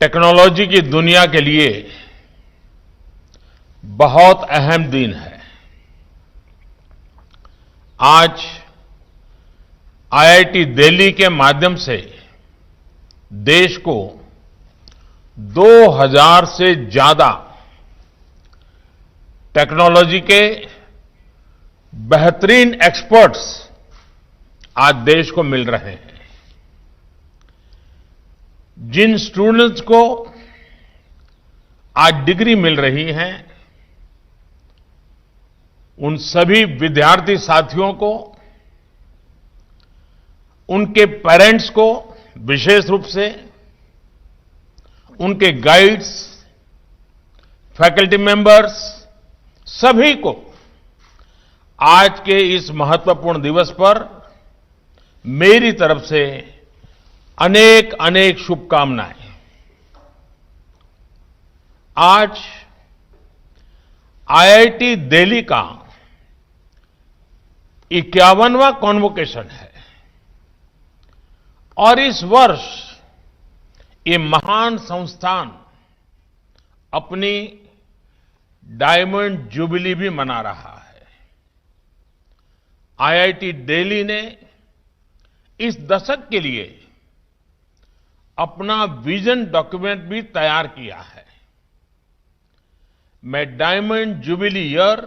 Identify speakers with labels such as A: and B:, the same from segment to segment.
A: Technology की दुनिया के लिए बहुत अहम दिन है। आज आईआईटी दिल्ली के माध्यम से देश को 2000 से ज्यादा टेक्नोलॉजी के बेहतरीन एक्सपर्ट्स आज देश को मिल रहे हैं। जिन स्टूडेंट्स को आज डिग्री मिल रही है, उन सभी विद्यार्थी साथियों को, उनके पेरेंट्स को, विशेष रूप से उनके गाइड्स, फैकल्टी मेंबर्स, सभी को आज के इस महत्वपूर्ण दिवस पर मेरी तरफ से अनेक अनेक शुभकामनाएं। आज आईआईटी दिल्ली का 51वां कॉन्वोकेशन है और इस वर्ष ये महान संस्थान अपनी डायमंड जुबली भी मना रहा है। आईआईटी दिल्ली ने इस दशक के लिए अपना विजन डॉक्यूमेंट भी तैयार किया है। मैं डायमंड जुबली ईयर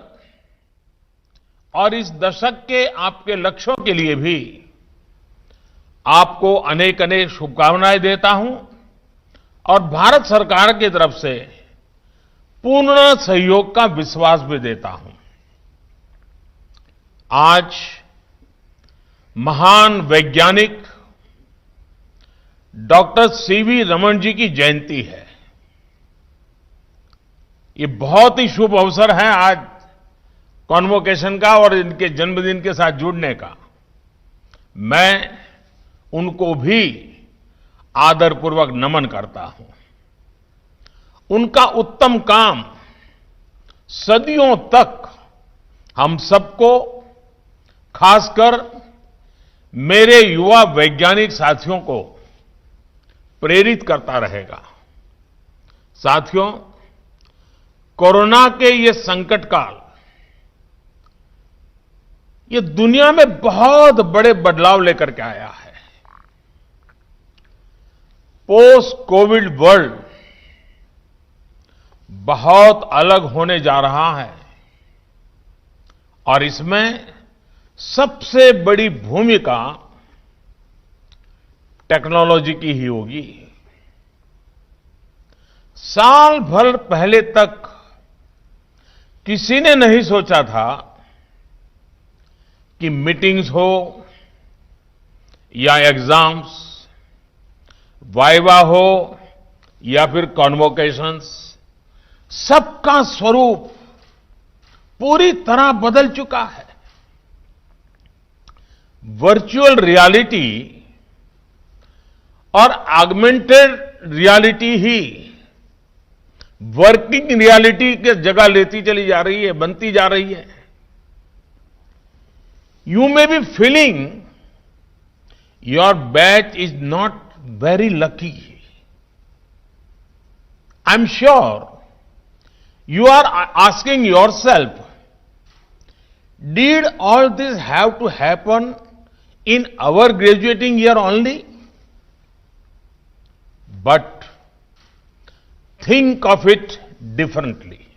A: और इस दशक के आपके लक्ष्यों के लिए भी आपको अनेक अनेक शुभकामनाएं देता हूं और भारत सरकार की तरफ से पूर्ण सहयोग का विश्वास भी देता हूं। आज महान वैज्ञानिक डॉक्टर सीवी रमन जी की जयंती है। ये बहुत ही शुभ अवसर है आज कॉन्वोकेशन का और इनके जन्मदिन के साथ जुड़ने का। मैं उनको भी आदरपूर्वक नमन करता हूं। उनका उत्तम काम सदियों तक हम सबको, खासकर मेरे युवा वैज्ञानिक साथियों को प्रेरित करता रहेगा। साथियों, कोरोना के ये संकट काल ये दुनिया में बहुत बड़े बदलाव लेकर के आया है। पोस्ट कोविड वर्ल्ड बहुत अलग होने जा रहा है और इसमें सबसे बड़ी भूमिका टेक्नोलॉजी की ही होगी। साल भर पहले तक किसी ने नहीं सोचा था कि मीटिंग्स हो या एग्जाम्स, वाइवा हो या फिर कॉन्वोकेशंस, सबका स्वरूप पूरी तरह बदल चुका है। वर्चुअल रियलिटी और ऑगमेंटेड रियलिटी ही वर्किंग रियलिटी की जगह लेती चली जा रही है, बनती जा रही है। You may be feeling your batch is not very lucky. I'm sure you are asking yourself, did all this have to happen in our graduating year only? But think of it differently.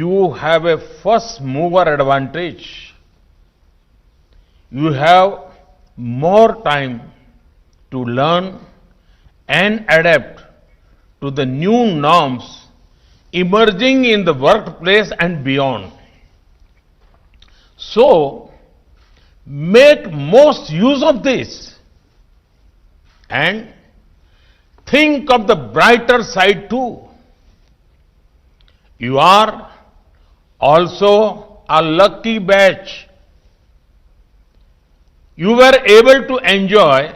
A: You have a first mover advantage. You have more time to learn and adapt to the new norms emerging in the workplace and beyond. So, make most use of this and think of the brighter side too. You are also a lucky batch. You were able to enjoy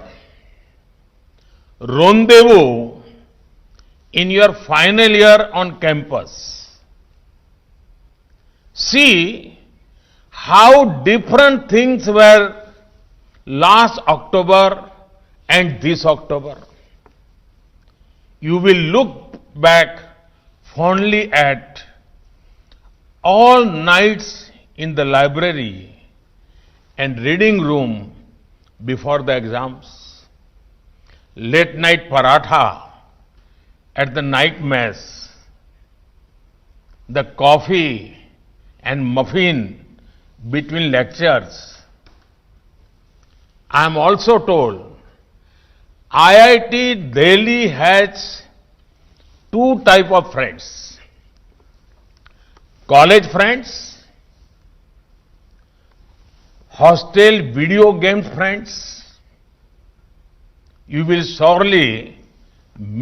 A: rendezvous in your final year on campus. See how different things were last October and this October. you will look back fondly at all nights in the library and reading room before the exams, late night paratha at the night mess, the coffee and muffin between lectures. I am also told IIT Delhi has two type of friends: college friends, hostel video game friends. You will sorely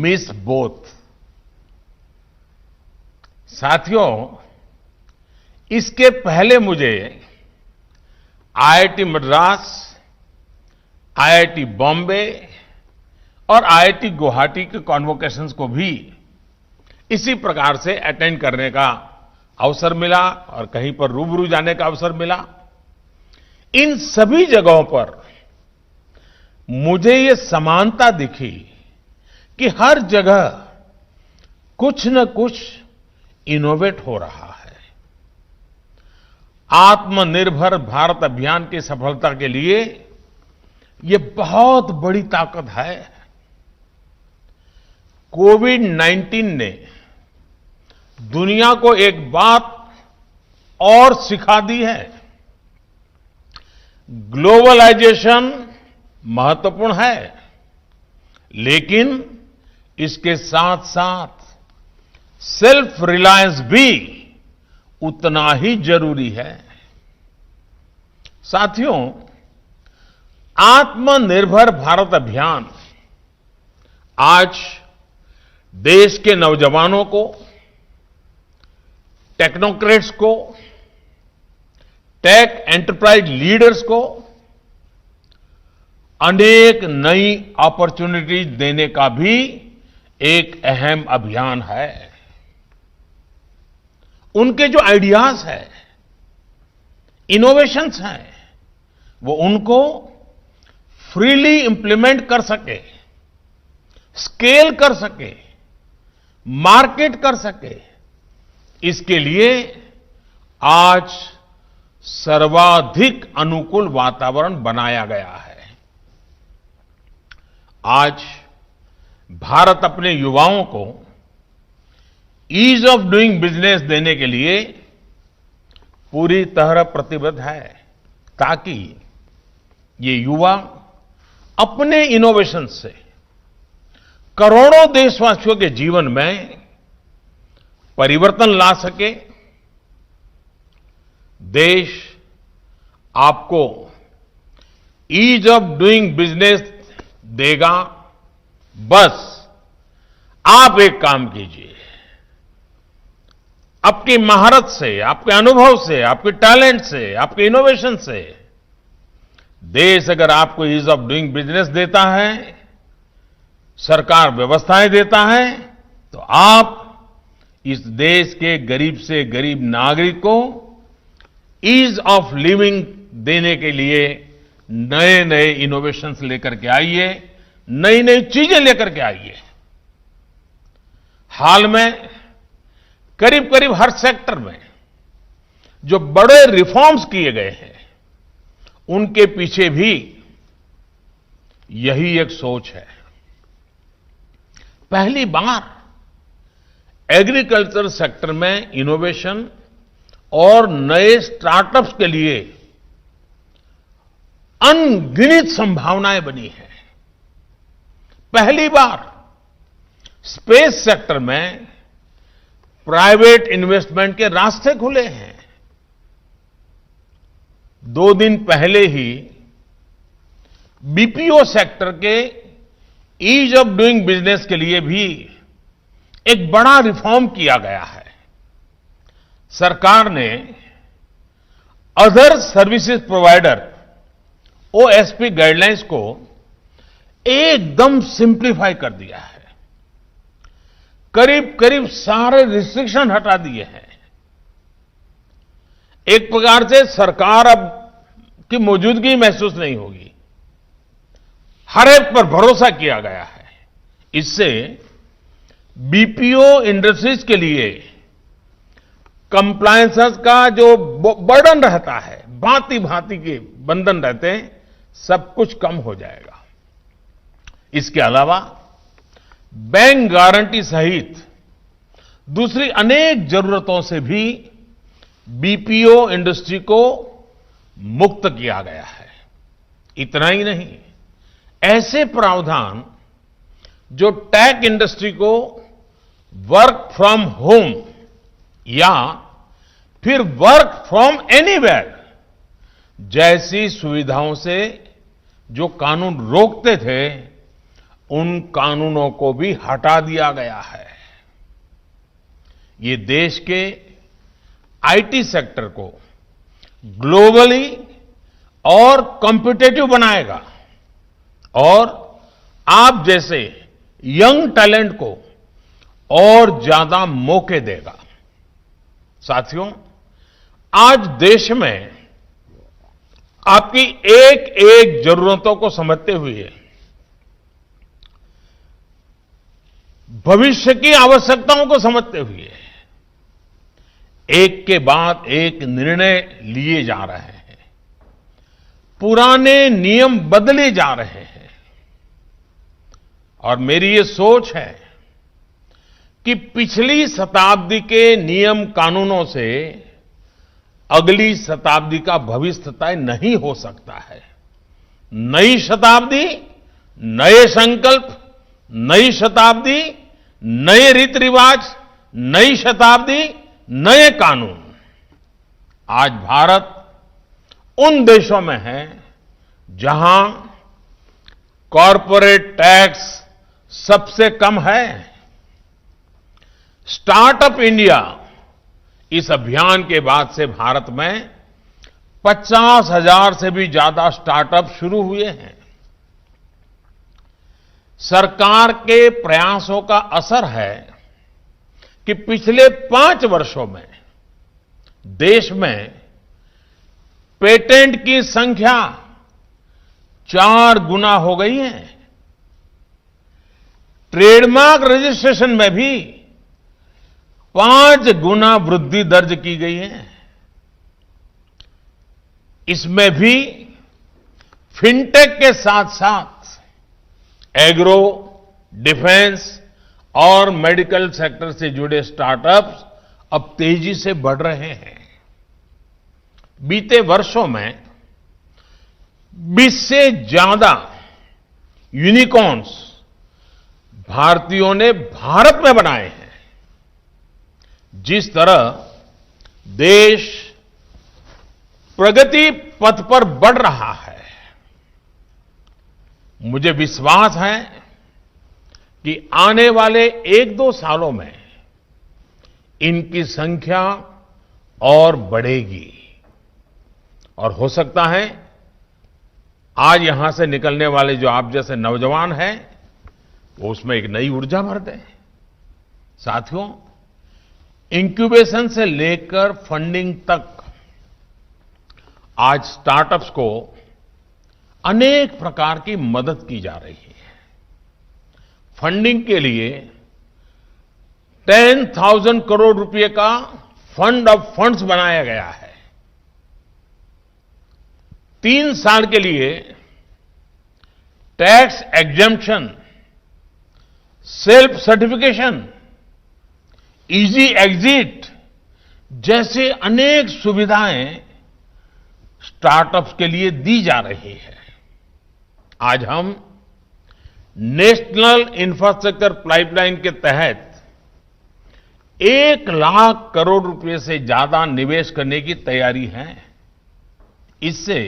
A: miss both. साथियों, इसके पहले मुझे IIT Madras, IIT Bombay और IIT Guwahati के कॉन्वोकेशंस को भी इसी प्रकार से अटेंड करने का अवसर मिला और कहीं पर रूबरू जाने का अवसर मिला। इन सभी जगहों पर मुझे ये समानता दिखी कि हर जगह कुछ न कुछ इनोवेट हो रहा है। आत्मनिर्भर भारत अभियान की सफलता के लिए ये बहुत बड़ी ताकत है। कोविड-19 ने दुनिया को एक बात और सिखा दी है। ग्लोबलाइजेशन महत्वपूर्ण है, लेकिन इसके साथ साथ सेल्फ रिलायंस भी उतना ही जरूरी है। साथियों, आत्मनिर्भर भारत अभियान आज देश के नौजवानों को, टेक्नोक्रेट्स को, टेक एंटरप्राइज लीडर्स को अनेक नई अपॉर्चुनिटीज देने का भी एक अहम अभियान है। उनके जो आइडियाज हैं, इनोवेशंस हैं, वो उनको फ्रीली इंप्लीमेंट कर सके, स्केल कर सके, मार्केट कर सके, इसके लिए आज सर्वाधिक अनुकूल वातावरण बनाया गया है। आज भारत अपने युवाओं को ईज ऑफ डूइंग बिजनेस देने के लिए पूरी तरह प्रतिबद्ध है, ताकि ये युवा अपने इनोवेशन से करोड़ों देशवासियों के जीवन में परिवर्तन ला सके। देश आपको ईज ऑफ डूइंग बिजनेस देगा, बस आप एक काम कीजिए। आपकी महारत से, आपके अनुभव से, आपके टैलेंट से, आपके इनोवेशन से देश अगर आपको ईज ऑफ डूइंग बिजनेस देता है, सरकार व्यवस्थाएं देता है, तो आप इस देश के गरीब से गरीब नागरिक को ईज ऑफ लिविंग देने के लिए नए नए इनोवेशंस लेकर के आइए, नई नई चीजें लेकर के आइए। हाल में करीब करीब हर सेक्टर में जो बड़े रिफॉर्म्स किए गए हैं, उनके पीछे भी यही एक सोच है। पहली बार एग्रीकल्चर सेक्टर में इनोवेशन और नए स्टार्टअप्स के लिए अनगिनत संभावनाएं बनी हैं। पहली बार स्पेस सेक्टर में प्राइवेट इन्वेस्टमेंट के रास्ते खुले हैं। 2 दिन पहले ही बीपीओ सेक्टर के ईज ऑफ डूइंग बिजनेस के लिए भी एक बड़ा रिफॉर्म किया गया है। सरकार ने other services provider OSP guidelines को एकदम सिंप्लीफाई कर दिया है। करीब करीब सारे रिस्ट्रिक्शन हटा दिए हैं। एक प्रकार से सरकार अब की मौजूदगी महसूस नहीं होगी, हर एक पर भरोसा किया गया है। इससे बीपीओ इंडस्ट्रीज के लिए कंप्लायंसेस का जो बर्डन रहता है, भांति भांति के बंधन रहते हैं, सब कुछ कम हो जाएगा। इसके अलावा बैंक गारंटी सहित दूसरी अनेक जरूरतों से भी बीपीओ इंडस्ट्री को मुक्त किया गया है। इतना ही नहीं, ऐसे प्रावधान जो टेक इंडस्ट्री को वर्क फ्रॉम होम या फिर वर्क फ्रॉम एनीवेयर जैसी सुविधाओं से जो कानून रोकते थे, उन कानूनों को भी हटा दिया गया है। ये देश के आईटी सेक्टर को ग्लोबली और कॉम्पिटिटिव बनाएगा और आप जैसे यंग टैलेंट को और ज्यादा मौके देगा। साथियों, आज देश में आपकी एक एक जरूरतों को समझते हुए भविष्य की आवश्यकताओं को समझते हुए एक के बाद एक निर्णय लिए जा रहे हैं, पुराने नियम बदले जा रहे हैं। और मेरी ये सोच है कि पिछली शताब्दी के नियम कानूनों से अगली शताब्दी का भविष्य तय नहीं हो सकता है। नई शताब्दी, नए संकल्प, नई शताब्दी, नए रीति रिवाज, नई शताब्दी, नए कानून। आज भारत उन देशों में है जहां कॉरपोरेट टैक्स सबसे कम है। स्टार्टअप इंडिया इस अभियान के बाद से भारत में 50,000 से भी ज्यादा स्टार्टअप शुरू हुए हैं। सरकार के प्रयासों का असर है कि पिछले 5 वर्षों में देश में पेटेंट की संख्या 4 गुना हो गई है। ट्रेडमार्क रजिस्ट्रेशन में भी 5 गुना वृद्धि दर्ज की गई है। इसमें भी फिनटेक के साथ साथ एग्रो, डिफेंस और मेडिकल सेक्टर से जुड़े स्टार्टअप्स अब तेजी से बढ़ रहे हैं। बीते वर्षों में 20 से ज्यादा यूनिकॉर्न्स भारतीयों ने भारत में बनाए हैं। जिस तरह देश प्रगति पथ पर बढ़ रहा है, मुझे विश्वास है कि आने वाले 1-2 सालों में इनकी संख्या और बढ़ेगी और हो सकता है आज यहां से निकलने वाले जो आप जैसे नौजवान हैं, वो उसमें एक नई ऊर्जा भर दें। साथियों, इंक्यूबेशन से लेकर फंडिंग तक आज स्टार्टअप्स को अनेक प्रकार की मदद की जा रही है। फंडिंग के लिए 10,000 करोड़ रुपए का फंड ऑफ फंड्स बनाया गया है। 3 साल के लिए tax exemption, self certification, easy exit जैसे अनेक सुविधाएं स्टार्टअप्स के लिए दी जा रही है। आज हम नेशनल इंफ्रास्ट्रक्चर पाइपलाइन के तहत 1 लाख करोड़ रुपए से ज्यादा निवेश करने की तैयारी है। इससे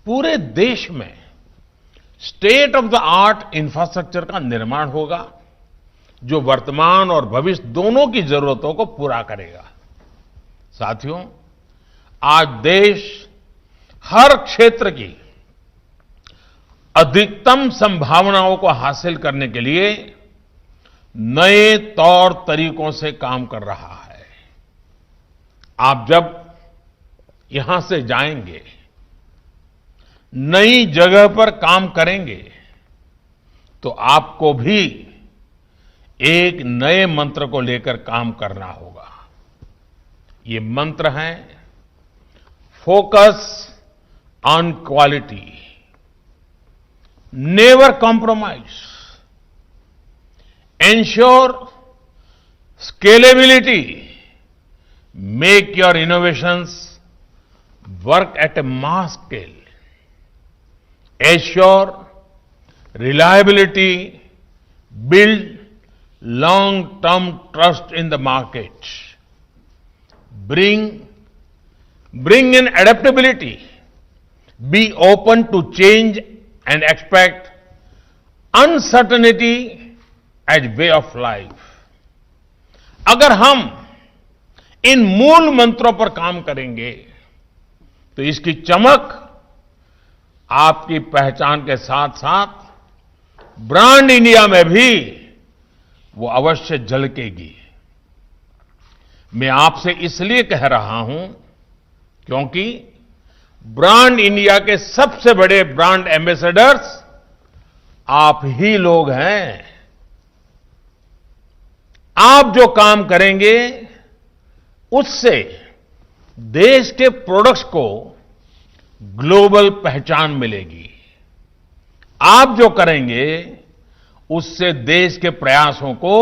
A: पूरे देश में state of the art infrastructure का निर्माण होगा, जो वर्तमान और भविष्य दोनों की जरूरतों को पूरा करेगा। साथियों, आज देश हर क्षेत्र की अधिकतम संभावनाओं को हासिल करने के लिए नए तौर तरीकों से काम कर रहा है। आप जब यहां से जाएंगे, नई जगह पर काम करेंगे, तो आपको भी एक नए मंत्र को लेकर काम करना होगा। ये मंत्र है focus on quality, never compromise, ensure scalability, make your innovations work at a mass scale, assure reliability, build long-term trust in the market, bring in adaptability, be open to change and expect uncertainty as way of life. अगर हम इन मूल मंत्रों पर काम करेंगे तो इसकी चमक आपकी पहचान के साथ साथ ब्रांड इंडिया में भी वो अवश्य झलकेगी। मैं आपसे इसलिए कह रहा हूं क्योंकि ब्रांड इंडिया के सबसे बड़े ब्रांड एम्बेसडर्स आप ही लोग हैं। आप जो काम करेंगे उससे देश के प्रोडक्ट्स को ग्लोबल पहचान मिलेगी। आप जो करेंगे उससे देश के प्रयासों को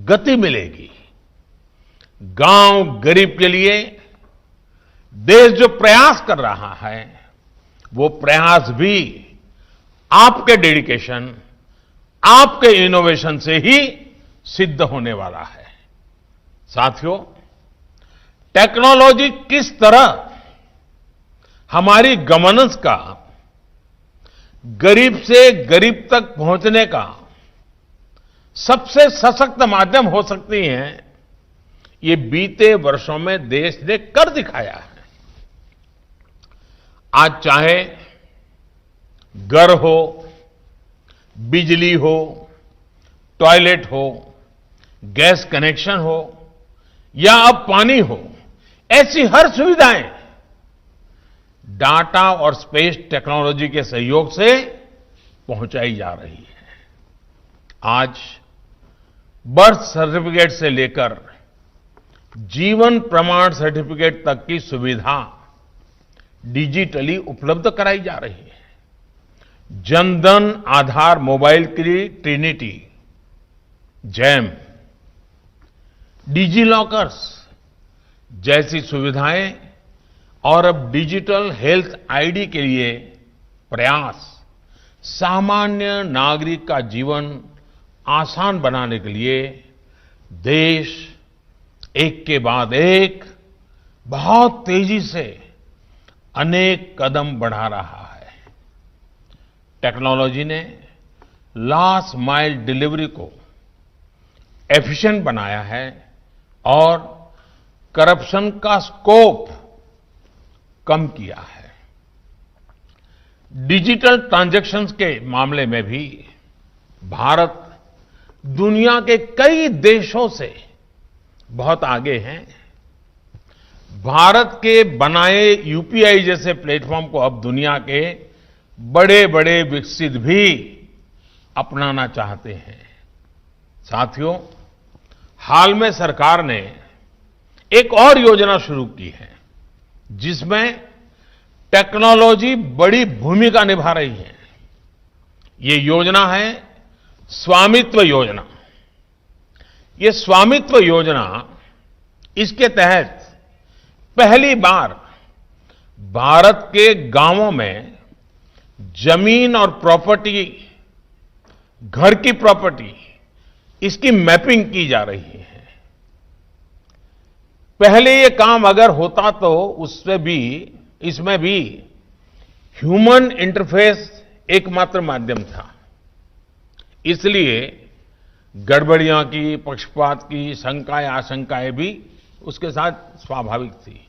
A: गति मिलेगी। गांव गरीब के लिए देश जो प्रयास कर रहा है वो प्रयास भी आपके डेडिकेशन, आपके इनोवेशन से ही सिद्ध होने वाला है। साथियों, टेक्नोलॉजी किस तरह हमारी गवर्नेंस का गरीब से गरीब तक पहुंचने का सबसे सशक्त माध्यम हो सकती है, ये बीते वर्षों में देश ने कर दिखाया है। आज चाहे घर हो, बिजली हो, टॉयलेट हो, गैस कनेक्शन हो या अब पानी हो, ऐसी हर सुविधाएं डाटा और स्पेस टेक्नोलॉजी के सहयोग से पहुंचाई जा रही है। आज बर्थ सर्टिफिकेट से लेकर जीवन प्रमाण सर्टिफिकेट तक की सुविधा डिजिटली उपलब्ध कराई जा रही है। जनधन आधार मोबाइल की ट्रिनिटी, जैम, डिजी लॉकर्स जैसी सुविधाएं और अब डिजिटल हेल्थ आईडी के लिए प्रयास सामान्य नागरिक का जीवन आसान बनाने के लिए देश एक के बाद एक बहुत तेजी से अनेक कदम बढ़ा रहा है। टेक्नोलॉजी ने लास्ट माइल डिलीवरी को एफिशिएंट बनाया है और करप्शन का स्कोप कम किया है। डिजिटल ट्रांजैक्शंस के मामले में भी भारत दुनिया के कई देशों से बहुत आगे हैं। भारत के बनाए यूपीआई जैसे प्लेटफॉर्म को अब दुनिया के बड़े बड़े विकसित भी अपनाना चाहते हैं। साथियों, हाल में सरकार ने एक और योजना शुरू की है जिसमें टेक्नोलॉजी बड़ी भूमिका निभा रही है। ये योजना है स्वामित्व योजना। ये स्वामित्व योजना, इसके तहत पहली बार भारत के गांवों में जमीन और प्रॉपर्टी, घर की प्रॉपर्टी, इसकी मैपिंग की जा रही है। पहले ये काम अगर होता तो इसमें भी ह्यूमन इंटरफेस एकमात्र माध्यम था। इसलिए गड़बड़ियां की, पक्षपात की शंकाएं, आशंकाएं भी उसके साथ स्वाभाविक थी।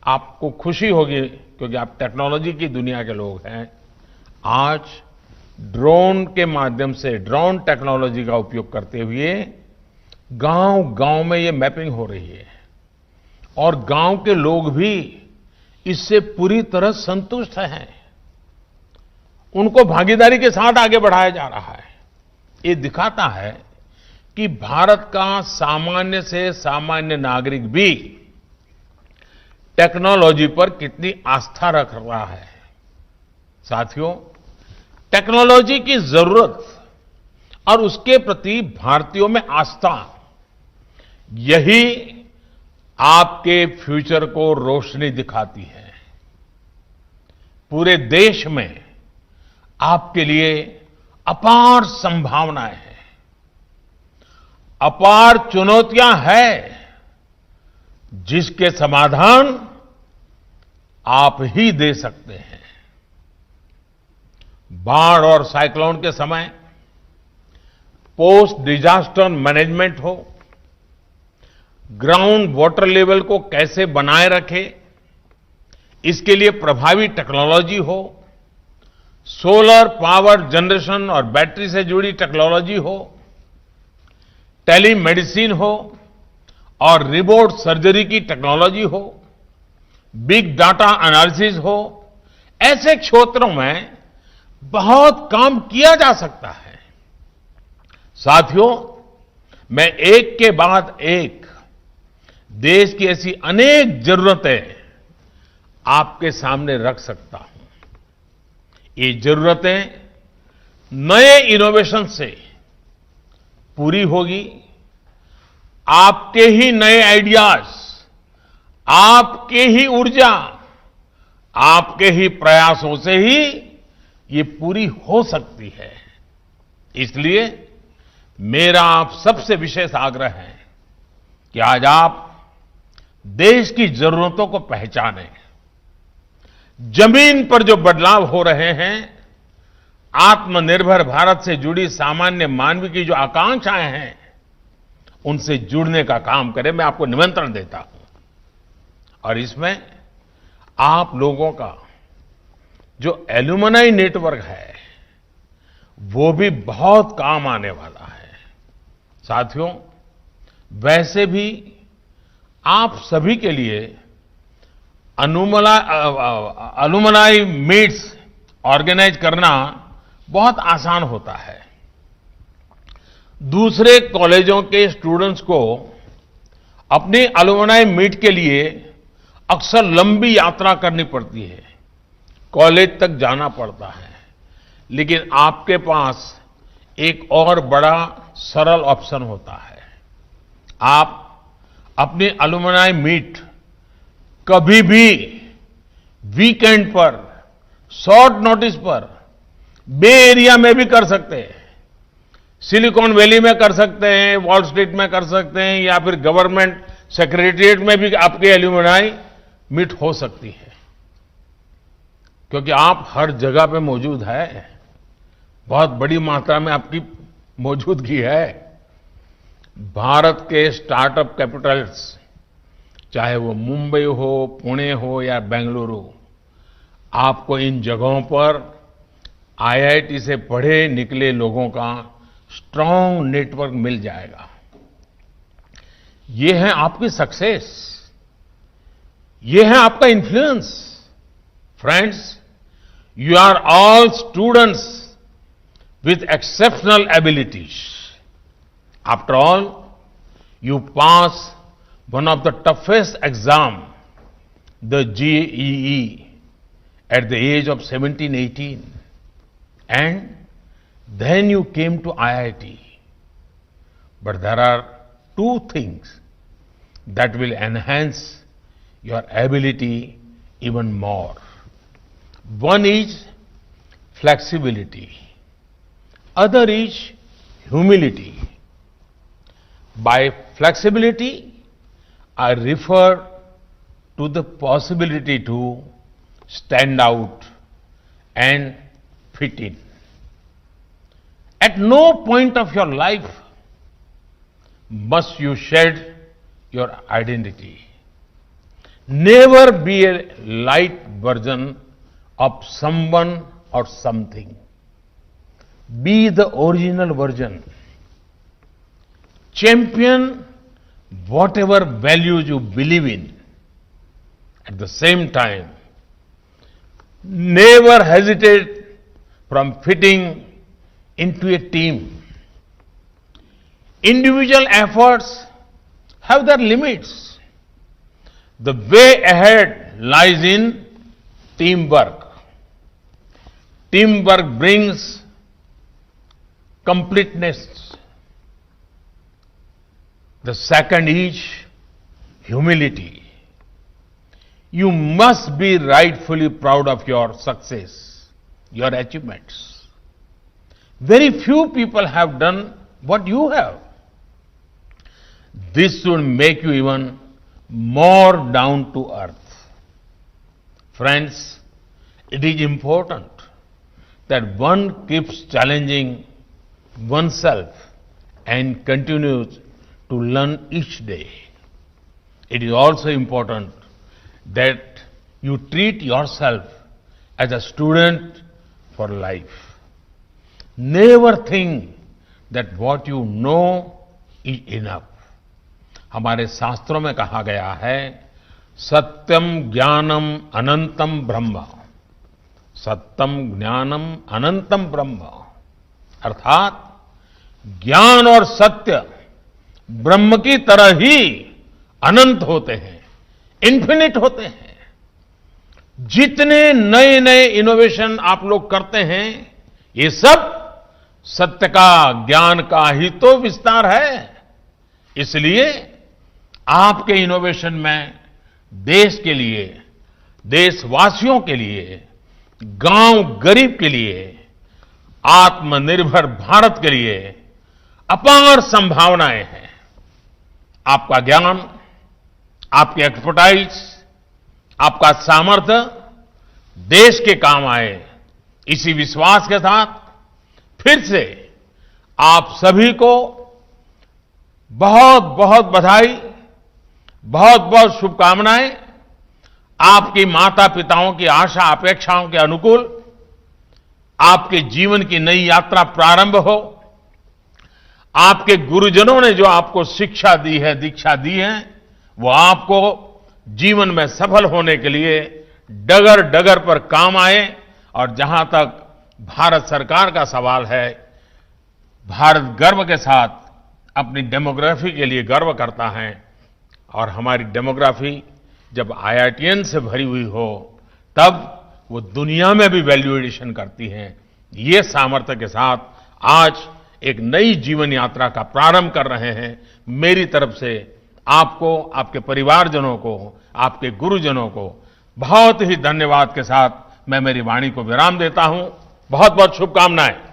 A: आपको खुशी होगी क्योंकि आप टेक्नोलॉजी की दुनिया के लोग हैं। आज ड्रोन के माध्यम से, ड्रोन टेक्नोलॉजी का उपयोग करते हुए गांव-गांव में ये मैपिंग हो रही है और गांव के लोग भी इससे पूरी तरह संतुष्ट हैं। उनको भागीदारी के साथ आगे बढ़ाया जा रहा है। ये दिखाता है कि भारत का सामान्य से सामान्य नागरिक भी टेक्नोलॉजी पर कितनी आस्था रख रहा है। साथियों, टेक्नोलॉजी की जरूरत और उसके प्रति भारतीयों में आस्था, यही आपके फ्यूचर को रोशनी दिखाती है। पूरे देश में आपके लिए अपार संभावनाएं हैं, अपार चुनौतियां हैं, जिसके समाधान आप ही दे सकते हैं। बाढ़ और साइक्लोन के समय पोस्ट डिजास्टर मैनेजमेंट हो, ग्राउंड वाटर लेवल को कैसे बनाए रखे, इसके लिए प्रभावी टेक्नोलॉजी हो, सोलर पावर जनरेशन और बैटरी से जुड़ी टेक्नोलॉजी हो, टेलीमेडिसिन हो और रिमोट सर्जरी की टेक्नोलॉजी हो, बिग डाटा एनालिसिस हो, ऐसे क्षेत्रों में बहुत काम किया जा सकता है। साथियों, मैं एक के बाद एक देश की ऐसी अनेक जरूरतें आपके सामने रख सकता हूं। ये जरूरतें नए इनोवेशन से पूरी होगी। आपके ही नए आइडियाज, आपके ही ऊर्जा, आपके ही प्रयासों से ही ये पूरी हो सकती है। इसलिए मेरा आप सबसे विशेष आग्रह है कि आज आप देश की जरूरतों को पहचानें। जमीन पर जो बदलाव हो रहे हैं, आत्मनिर्भर भारत से जुड़ी सामान्य मानव की जो आकांक्षाएं हैं, उनसे जुड़ने का काम करें। मैं आपको निमंत्रण देता हूं और इसमें आप लोगों का जो एल्यूमनाई नेटवर्क है, वो भी बहुत काम आने वाला है। साथियों, वैसे भी आप सभी के लिए अलुमनाई मीट्स ऑर्गेनाइज करना बहुत आसान होता है। दूसरे कॉलेजों के स्टूडेंट्स को अपनी अलुमनाई मीट के लिए अक्सर लंबी यात्रा करनी पड़ती है, कॉलेज तक जाना पड़ता है। लेकिन आपके पास एक और बड़ा सरल ऑप्शन होता है। आप अपनी अलुमनाई मीट कभी भी वीकेंड पर, शॉर्ट नोटिस पर बे एरिया में भी कर सकते हैं, सिलिकॉन वैली में कर सकते हैं, वॉल स्ट्रीट में कर सकते हैं, या फिर गवर्नमेंट सेक्रेटरिएट में भी आपकी एल्यूमिनाई मीट हो सकती है। क्योंकि आप हर जगह पे मौजूद है, बहुत बड़ी मात्रा में आपकी मौजूदगी है। भारत के स्टार्टअप कैपिटल्स, चाहे वो मुंबई हो, पुणे हो या बेंगलुरु, आपको इन जगहों पर आईआईटी से पढ़े निकले लोगों का स्ट्रांग नेटवर्क मिल जाएगा। ये है आपकी सक्सेस, ये है आपका influence. Friends, you are all students with exceptional abilities. After all, you pass one of the toughest exam, the JEE, at the age of 17, 18. And then you came to IIT. But there are two things that will enhance your ability even more. One is flexibility. Other is humility. By flexibility, I refer to the possibility to stand out and fit in. At no point of your life must you shed your identity. Never be a light version of someone or something. Be the original version. Champion whatever values you believe in. At the same time, never hesitate from fitting into a team. Individual efforts have their limits. The way ahead lies in teamwork. Teamwork brings completeness. The second is humility. You must be rightfully proud of your success, your achievements. Very few people have done what you have. This should make you even more down to earth. Friends, it is important that one keeps challenging oneself and continues to learn each day. It is also important that you treat yourself as a student for life. Never think that what you know is enough. हमारे शास्त्रों में कहा गया है, सत्यम ज्ञानम अनंतम ब्रह्म, सत्यम ज्ञानम अनंतम ब्रह्म, अर्थात ज्ञान और सत्य ब्रह्म की तरह ही अनंत होते हैं, इन्फिनिट होते हैं। जितने नए नए इनोवेशन आप लोग करते हैं, ये सब सत्य का, ज्ञान का ही तो विस्तार है। इसलिए आपके इनोवेशन में देश के लिए, देशवासियों के लिए, गांव गरीब के लिए, आत्मनिर्भर भारत के लिए अपार संभावनाएं हैं। आपका ज्ञान, आपकी एक्सपर्टाइज, आपका सामर्थ्य देश के काम आए, इसी विश्वास के साथ फिर से आप सभी को बहुत बहुत बधाई, बहुत बहुत शुभकामनाएं। आपकी माता पिताओं की आशा अपेक्षाओं के अनुकूल आपके जीवन की नई यात्रा प्रारंभ हो। आपके गुरुजनों ने जो आपको शिक्षा दी है, दीक्षा दी है, वो आपको जीवन में सफल होने के लिए डगर डगर पर काम आए। और जहां तक भारत सरकार का सवाल है, भारत गर्व के साथ अपनी डेमोग्राफी के लिए गर्व करता है। और हमारी डेमोग्राफी जब IITian से भरी हुई हो, तब वो दुनिया में भी वैल्यू एडिशन करती है। ये सामर्थ्य के साथ आज एक नई जीवन यात्रा का प्रारंभ कर रहे हैं। मेरी तरफ से आपको, आपके परिवारजनों को, आपके गुरुजनों को बहुत ही धन्यवाद के साथ मैं मेरी वाणी को विराम देता हूं। बहुत बहुत शुभकामनाएं।